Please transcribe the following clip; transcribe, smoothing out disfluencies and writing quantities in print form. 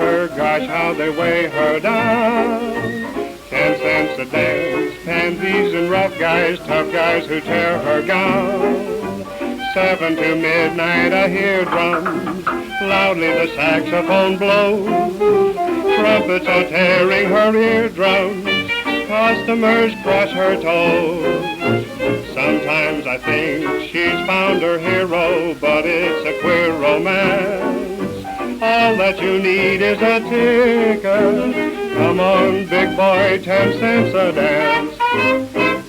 her, gosh, how they weigh her down. 10 cents a dance, pansies and rough guys, tough guys who tear her gown. 7 to midnight I hear drums, loudly the saxophone blows. Trumpets are tearing her eardrums, customers cross her toes. Sometimes I think she's found her hero, but it's a queer romance. All that you need is a ticket. Come on, big boy, 10 cents a dance.